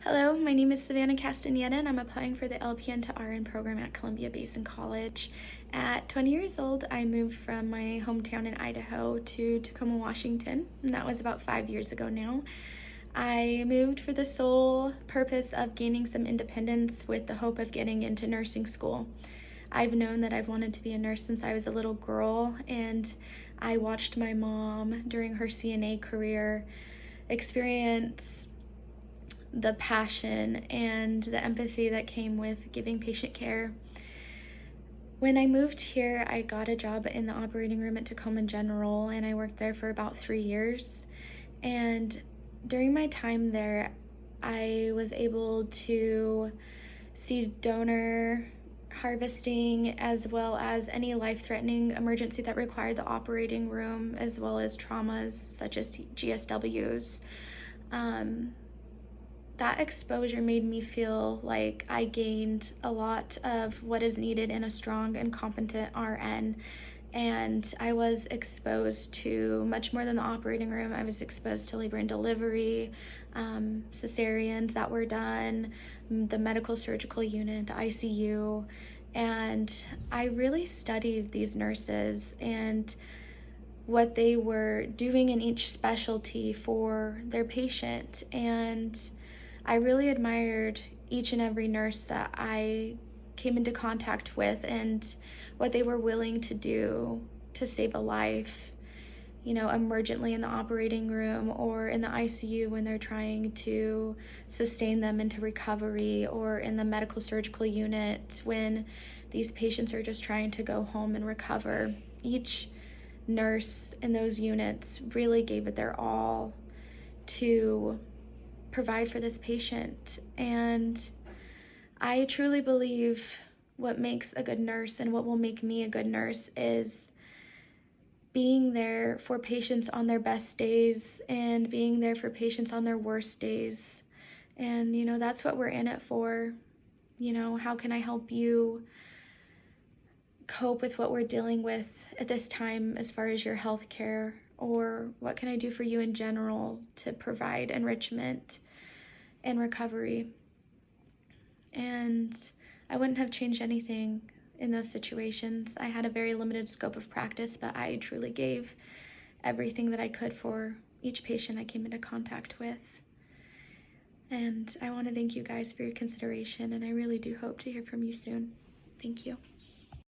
Hello, my name is Savannah Castaneda and I'm applying for the LPN to RN program at Columbia-Bsn College. At 20 years old, I moved from my hometown in Idaho to Tacoma, Washington, and that was about 5 years ago now. I moved for the sole purpose of gaining some independence with the hope of getting into nursing school. I've known that I've wanted to be a nurse since I was a little girl, and I watched my mom during her CNA career experience the passion and the empathy that came with giving patient care. When I moved here, I got a job in the operating room at Tacoma General, and I worked there for about 3 years. And during my time there, I was able to see donor harvesting as well as any life-threatening emergency that required the operating room, as well as traumas such as GSWs. That exposure made me feel like I gained a lot of what is needed in a strong and competent RN. And I was exposed to much more than the operating room. I was exposed to labor and delivery, cesareans that were done, the medical surgical unit, the ICU. And I really studied these nurses and what they were doing in each specialty for their patient. And I really admired each and every nurse that I came into contact with and what they were willing to do to save a life, emergently in the operating room or in the ICU when they're trying to sustain them into recovery, or in the medical surgical unit when these patients are just trying to go home and recover. Each nurse in those units really gave it their all to provide for this patient. And I truly believe what makes a good nurse and what will make me a good nurse is being there for patients on their best days and being there for patients on their worst days. And that's what we're in it for. How can I help you cope with what we're dealing with at this time as far as your health care, or what can I do for you in general to provide enrichment and recovery? And I wouldn't have changed anything in those situations. I had a very limited scope of practice, but I truly gave everything that I could for each patient I came into contact with. And I want to thank you guys for your consideration, and I really do hope to hear from you soon. Thank you.